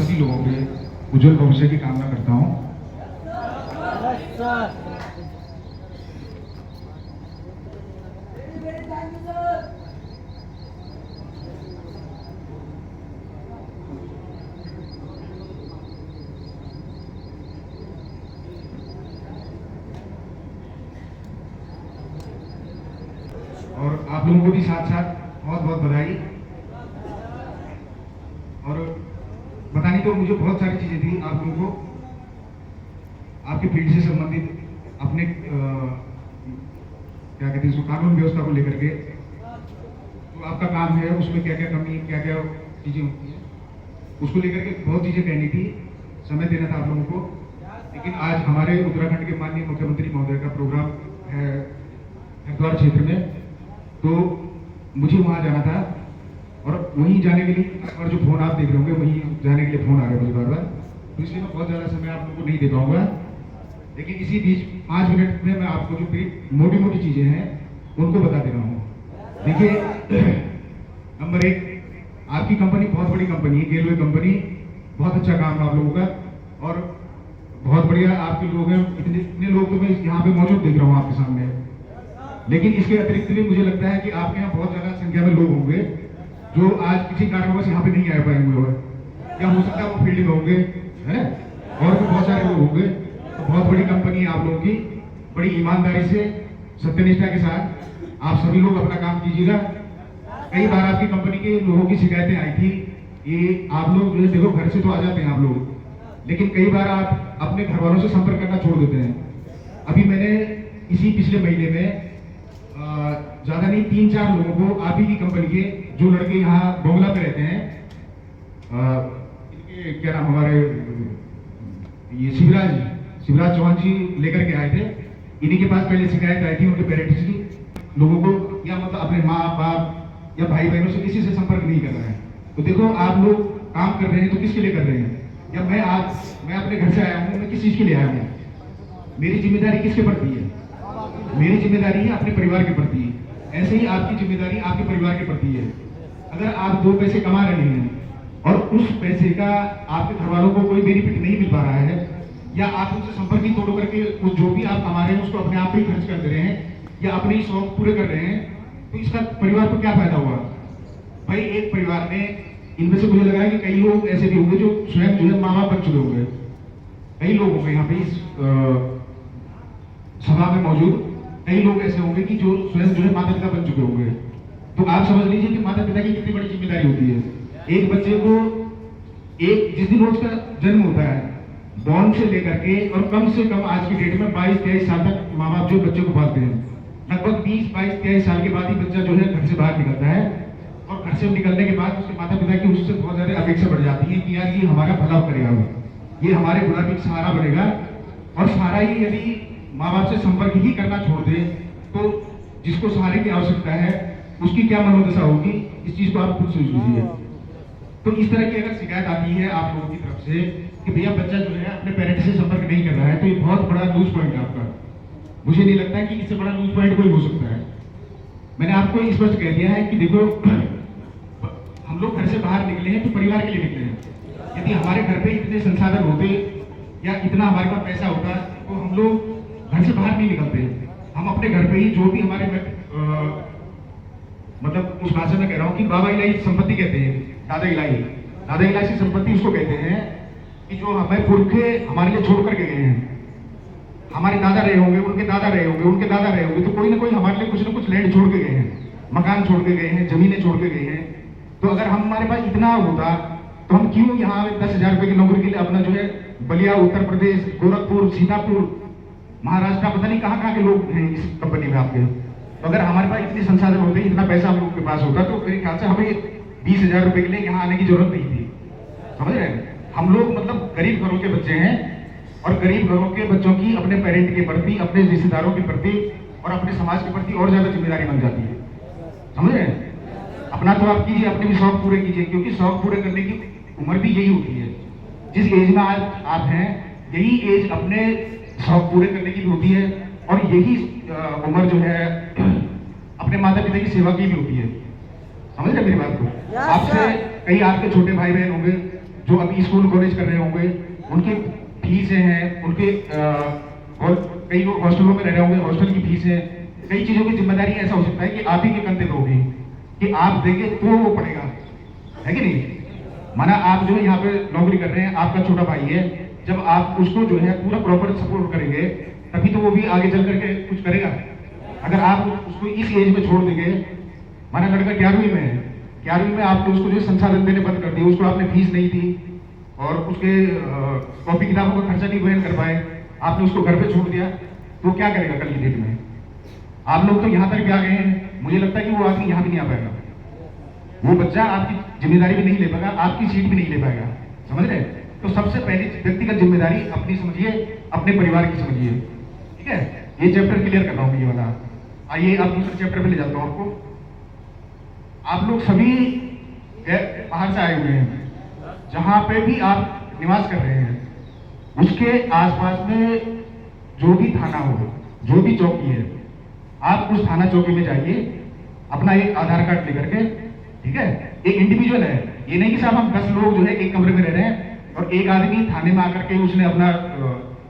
सभी लोगों के उज्जवल भविष्य की कामना करता हूँ। और आप लोगों को भी साथ साथ बहुत बहुत बधाई। और बतानी तो मुझे बहुत सारी चीजें थी आप लोगों को, आपके फील्ड से संबंधित, अपने क्या कहते हैं इसको, कानून व्यवस्था को लेकर के जो आपका काम है उसमें क्या क्या कमी, क्या क्या चीजें होती हैं, उसको लेकर के बहुत चीजें कहनी थी, समय देना था आप लोगों को। लेकिन आज हमारे उत्तराखंड के माननीय मुख्यमंत्री महोदय का प्रोग्राम है हरिद्वार क्षेत्र में, तो मुझे वहां जाना था। और वहीं जाने के लिए और जो फोन आप देख रहे होंगे वहीं जाने के लिए फोन आ रहे हैं मुझे बार बार, तो इसलिए मैं बहुत ज़्यादा समय आप लोगों को नहीं दे पाऊंगा। लेकिन इसी बीच 5 मिनट में मैं आपको जो मोटी मोटी चीज़ें हैं उनको बता दे रहा हूँ। देखिए, नंबर 1, आपकी कंपनी बहुत बड़ी कंपनी है, गेलवे कंपनी, बहुत अच्छा काम है आप लोगों का और बहुत बढ़िया आपके लोग हैं। इतने लोग तो मैं यहाँ पे मौजूद देख रहा हूँ आपके सामने। लेकिन इसके अतिरिक्त भी मुझे लगता है कि आपके यहाँ बहुत ज़्यादा संख्या में लोग होंगे जो आज किसी कारणवश यहाँ पे नहीं आ पाए हुए हो, या हो सकता है वो फील्ड में होंगे, है, और भी बहुत सारे लोग होंगे। तो बहुत बड़ी कंपनी है आप लोगों की, बड़ी ईमानदारी से, सत्यनिष्ठा के साथ आप सभी लोग अपना काम कीजिएगा। कई बार आपकी कंपनी के लोगों की शिकायतें आई थी, ये आप लोग जो है देखो घर से तो आ जाते हैं आप लोग, लेकिन कई बार आप अपने घर वालों से संपर्क करना छोड़ देते हैं। अभी मैंने इसी पिछले महीने में ज्यादा नहीं 3-4 लोगों को आप ही की कंपनी के जो लड़के यहाँ बोंगला पे रहते हैं, इनके क्या नाम, हमारे ये शिवराज चौहान जी लेकर के आए थे। इन्हीं के पास पहले शिकायत आई थी उनके पेरेंट्स की, लोगों को या मतलब अपने माँ बाप या भाई बहनों से किसी से संपर्क नहीं कर रहे हैं। तो देखो आप लोग काम कर रहे हैं तो किसके लिए कर रहे हैं? या मैं अपने घर से आया हूँ, मैं किस चीज के लिए आया हूँ? मेरी जिम्मेदारी किसके प्रति है? मेरी जिम्मेदारी है अपने परिवार के प्रति। ऐसे ही आपकी जिम्मेदारी आपके परिवार के प्रति है। अगर आप 2 पैसे कमा रहे हैं और उस पैसे का आपके घर वालों को कोई बेनिफिट नहीं मिल पा रहा है, या आप उनसे संपर्क ही तोड़ करके वो जो भी आप कमा रहे हैं उसको अपने आप ही खर्च कर दे रहे हैं या अपने ही शौक पूरे कर रहे हैं, तो इसका परिवार को क्या फायदा हुआ? भाई एक परिवार में इनमें से मुझे लग रहा है कि कई लोग ऐसे भी होंगे जो स्वयं जो है माँ बाप बन चुके होंगे। कई लोग होंगे यहाँ पे इस सभा में मौजूद, कई लोग ऐसे होंगे कि जो स्वयं जो है माता पिता बन चुके होंगे। तो आप समझ लीजिए कि माता पिता की कितनी बड़ी जिम्मेदारी होती है। एक बच्चे को जिस दिन उसका जन्म होता है, बॉर्न से लेकर के, और कम से कम आज की डेट में 22-23 साल तक माँ बाप जो बच्चे को पालते हैं, लगभग 20-22-23 साल के बाद ही बच्चा जो है घर से बाहर निकलता है। और घर से निकलने के बाद उसके माता पिता की उससे बहुत ज्यादा अपेक्षा बढ़ जाती है कि यार ये हमारा भला करेगा, ये हमारे बुढ़ापे का सहारा बनेगा। और सहारा ही यदि माँ बाप से संपर्क ही करना छोड़ दे तो जिसको सहारे की आवश्यकता है उसकी क्या मनोदशा होगी, इस चीज को आप खुद सोच लीजिए। तो इस तरह की अगर शिकायत आती है आप लोगों की तरफ से कि भैया बच्चा जो है अपने पेरेंट्स से संपर्क नहीं कर रहा है, तो ये बहुत बड़ा लूज पॉइंट है आपका। मुझे नहीं लगता है कि इससे बड़ा लूज पॉइंट कोई हो सकता है। मैंने आपको स्पष्ट कह दिया है कि देखो, हम लोग घर से बाहर निकले हैं तो परिवार के लिए निकले हैं। यदि हमारे घर पे इतने संसाधन होते या इतना हमारे पास पैसा होता तो हम लोग घर से बाहर नहीं निकलते। हम अपने घर पे ही जो भी हमारे मतलब उस भाषा में कह रहा हूँ कि बाबा इलाही संपत्ति कहते हैं, दादा इलाही संपत्ति उसको कहते हैं कि जो हमें पुरखे हमारे लिए छोड़ करके गए हैं। हमारे दादा रहे होंगे, उनके दादा रहे होंगे, उनके दादा रहे होंगे, तो कोई ना कोई हमारे लिए कुछ ना कुछ लैंड छोड़ के गए हैं, मकान छोड़ के गए हैं, जमीनें छोड़ के गए हैं। तो अगर हमारे पास इतना होता तो हम क्यों यहाँ 10,000 रुपए की नौकरी के लिए अपना जो है बलिया, उत्तर प्रदेश, गोरखपुर, सीतापुर, महाराष्ट्र, पता नहीं कहाँ के लोग हैं इस कंपनी में आपके। तो अगर हमारे पास इतने संसाधन होते, इतना पैसा हम लोग के पास होता, तो मेरे ख्याल से हमें 20,000 रुपए के लिए यहाँ आने की जरूरत नहीं थी। समझ रहे हैं? हम लोग मतलब गरीब घरों के बच्चे हैं और गरीब घरों के बच्चों की अपने पेरेंट के प्रति, अपने रिश्तेदारों के प्रति और अपने समाज के प्रति और ज्यादा जिम्मेदारी बन जाती है। समझ रहे हैं? अपना तो आप कीजिए, अपने भी शौक पूरे कीजिए, क्योंकि शौक पूरे करने की उम्र भी यही होती है। जिस एज में आज आप हैं, यही एज अपने शौक पूरे करने की भी होती है, और यही उम्र जो है अपने माता पिता की सेवा की भी होती है। समझ रहे मेरी बात को? आपसे कई आपके छोटे भाई बहन होंगे जो अभी स्कूल कॉलेज कर रहे होंगे, उनकी फीसें हैं, उनके और कई लोग हॉस्टलों में रह रहे होंगे, हॉस्टल की फीस है, कई चीज़ों की जिम्मेदारी ऐसा हो सकता है कि आप ही के कंधे पे होगी कि आप देंगे तो वो पड़ेगा, है कि नहीं? माना आप जो है यहाँ पे नौकरी कर रहे हैं, आपका छोटा भाई है, जब आप उसको जो है पूरा प्रॉपर सपोर्ट करेंगे तभी तो वो भी आगे चल करके कुछ करेगा। अगर आप उसको इस एज में छोड़ देंगे, माना लड़का 11वीं में है, 11वीं में आपने उसको जो संसाधन देने बंद कर दिए, उसको आपने फीस नहीं दी और उसके कॉपी किताबों का खर्चा नहीं वहन कर पाए, आपने उसको घर पे छोड़ दिया, तो क्या करेगा कल की डेट में? आप लोग तो यहाँ तक भी आ गए हैं, मुझे लगता है कि वो आदमी यहाँ भी नहीं आ पाएगा, वो बच्चा आपकी जिम्मेदारी भी नहीं ले पाएगा, आपकी सीट भी नहीं ले पाएगा, समझ रहे? तो सबसे पहली व्यक्तिगत जिम्मेदारी अपनी समझिए, अपने परिवार की समझिए, ठीक है? ये चैप्टर क्लियर कर रहा हूँ ये वाला। आइए अब दूसरे चैप्टर पे ले जाता हूँ आपको। आप लोग सभी बाहर से आए हुए हैं, जहाँ पे भी आप निवास कर रहे हैं उसके आसपास में जो भी थाना हो, जो भी चौकी है, आप उस थाना चौकी में जाइए, अपना एक आधार कार्ड लेकर के, ठीक है? एक इंडिविजुअल है, ये नहीं कि साहब हम 10 लोग जो है एक कमरे में रह रहे हैं और एक आदमी थाने में आकर के उसने अपना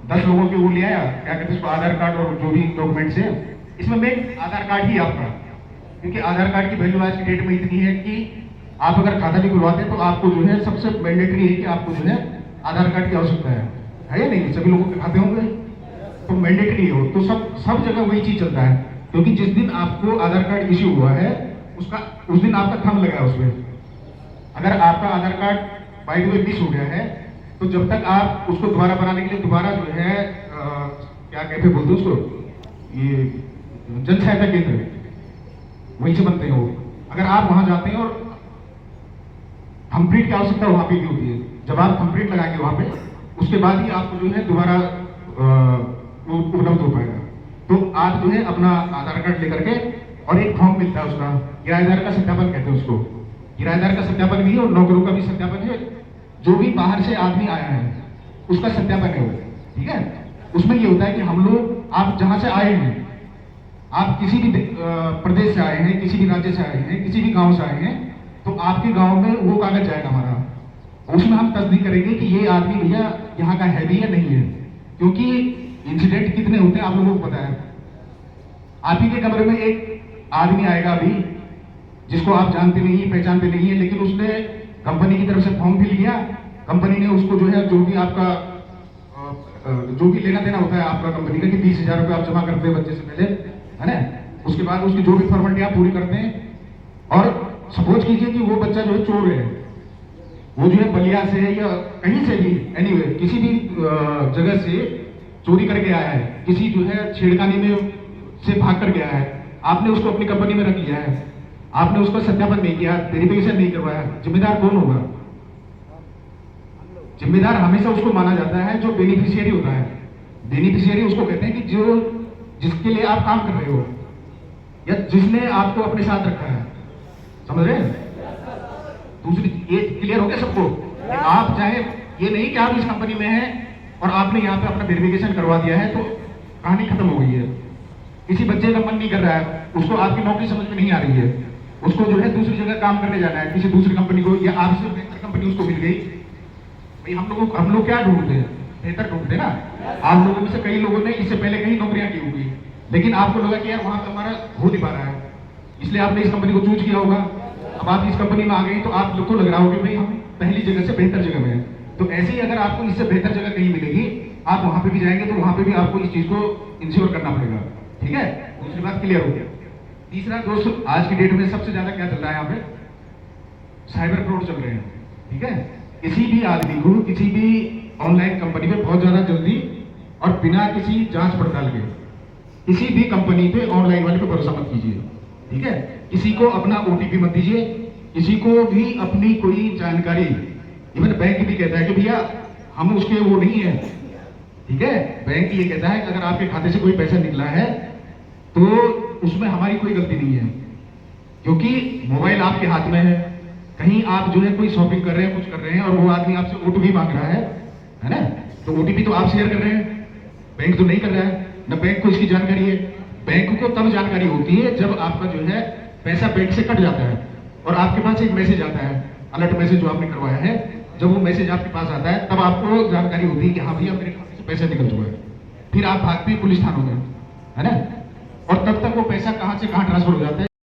10 लोगों के वो ले आया, क्या कहते हैं उसको, आधार कार्ड और जो भी डॉक्यूमेंट्स है, इसमें मेन आधार कार्ड ही आपका, क्योंकि आधार कार्ड की वैल्यू आज की डेट में इतनी है कि आप अगर खाता भी खुलवाते हैं तो आपको जो है सबसे मैंडेटरी है कि आपको जो है आधार कार्ड की आवश्यकता है या नहीं? सभी लोगों के खाते होंगे तो मैंडेटरी हो, तो सब जगह वही चीज चलता है, क्योंकि जिस दिन आपको आधार कार्ड इश्यू हुआ है उस दिन आपका थंब लगा है उसमें। अगर आपका Aadhaar card by the way miss हो गया है तो जब तक आप उसको दोबारा बनाने के लिए दोबारा जो है क्या कहते हैं बोलते उसको, ये जन सहायता केंद्र वहीं से बनते हो, अगर आप वहां जाते हैं और थंबप्रिंट की आवश्यकता वहां पे भी होती है, जब आप थंबप्रिंट लगाएंगे वहां पे उसके बाद ही आपको जो है दोबारा उपलब्ध हो पाएगा। तो आप जो है अपना आधार कार्ड लेकर के, और एक फॉर्म मिलता है उसका, किराएदार का सत्यापन कहते हैं उसको, किराएदार का सत्यापन भी है और नौकरों का भी सत्यापन है, जो भी बाहर से आदमी आया है उसका सत्यापन है वो, ठीक है? उसमें ये होता है कि हम लोग, आप जहां से आए हैं, आप किसी भी प्रदेश से आए हैं, किसी भी राज्य से आए हैं, किसी भी गांव से आए हैं, तो आपके गांव में वो कागज जाएगा हमारा, उसमें हम तस्दीक करेंगे कि ये आदमी भैया यहाँ का है भी या नहीं है, क्योंकि इंसिडेंट कितने होते हैं आप लोगों को पता है। आप ही के कमरे में एक आदमी आएगा अभी जिसको आप जानते नहीं, पहचानते नहीं है, लेकिन उसने कंपनी की तरफ से फॉर्म फिल किया, कंपनी ने उसको जो है जो भी आपका जो भी लेना देना होता है आपका कंपनी का, कि 20,000 रुपये आप जमा करते हैं बच्चे से पहले, है ना? उसके बाद उसकी जो भी फॉर्मेलिटी आप पूरी करते हैं, और सपोज कीजिए कि वो बच्चा जो है चोर है, वो जो है बलिया से या कहीं से भी एनीवे किसी भी जगह से चोरी करके आया है, किसी जो है छेड़खानी में से भाग कर गया है, आपने उसको अपनी कंपनी में रख लिया है, आपने उसका सत्यापन नहीं किया, वेरिफिकेशन नहीं करवाया, जिम्मेदार कौन होगा? जिम्मेदार हमेशा उसको माना जाता है जो बेनिफिशियरी होता है। बेनिफिशियरी उसको कहते हैं कि जो जिसके लिए आप काम कर रहे हो या जिसने आपको अपने साथ रखा है, समझ रहे हैं? दूसरी ये क्लियर हो गया सबको कि आप चाहे ये नहीं कि आप इस कंपनी में हैं और आपने यहाँ पे अपना वेरिफिकेशन करवा दिया है तो कहानी खत्म हो गई है। किसी बच्चे का मन नहीं कर रहा है, उसको आपकी नौकरी समझ में नहीं आ रही है, उसको जो है दूसरी जगह काम करने जाना है, किसी दूसरी कंपनी को, या आपसे बेहतर कंपनी उसको मिल गई, भाई हम लोग क्या ढूंढते हैं? बेहतर ढूंढते ना। आप लोगों में से कई लोगों ने इससे पहले कहीं नौकरियां की होगी, लेकिन आपको लगा कि यार वहां पर हमारा हो नहीं पा रहा है, इसलिए आपने इस कंपनी को चूज किया होगा। अब आप इस कंपनी में आ गई तो आप लोग को लग रहा होगा कि भाई हम पहली जगह से बेहतर जगह में हैं। तो ऐसे ही अगर आपको इससे बेहतर जगह कहीं मिलेगी, आप वहां पे भी जाएंगे तो वहां पे भी आपको इस चीज को इंश्योर करना पड़ेगा, ठीक है? दूसरी बात क्लियर हो गया। तीसरा दोस्त, आज की डेट में सबसे ज्यादा क्या चल रहा है यहाँ पे? साइबर फ्रॉड चल रहे हैं, ठीक है? किसी भी आदमी को किसी भी ऑनलाइन कंपनी में बहुत ज्यादा जल्दी और बिना किसी जांच पड़ताल के किसी भी कंपनी पे ऑनलाइन वाले पे भरोसा मत कीजिए, ठीक है? किसी को अपना ओटीपी मत दीजिए, किसी को भी अपनी कोई जानकारी, इवन बैंक भी कहता है कि भैया हम उसके वो नहीं है, ठीक है? बैंक ये कहता है कि अगर आपके खाते से कोई पैसा निकला है तो उसमें हमारी कोई गलती नहीं है, क्योंकि मोबाइल आपके हाथ में है, कहीं आप जो है कोई शॉपिंग कर रहे हैं, कुछ कर रहे हैं और वो आदमी आपसे ओटीपी मांग रहा है ना? तो ओटीपी तो आप शेयर कर रहे हैं, बैंक तो नहीं कर रहा है ना, बैंक को इसकी जानकारी है। बैंक को तब जानकारी होती है जब आपका जो है पैसा बैंक से कट जाता है और आपके पास एक मैसेज आता है, अलर्ट मैसेज जो आपने करवाया है, जब वो मैसेज आपके पास आता है तब आपको जानकारी होती है कि हाँ भैया मेरे खाते से पैसा निकल चुका है। फिर आप भागते हैं पुलिस थानों में, है ना, और तब तक वो पैसा कहाँ से कहाँ ट्रांसफर हो जाता है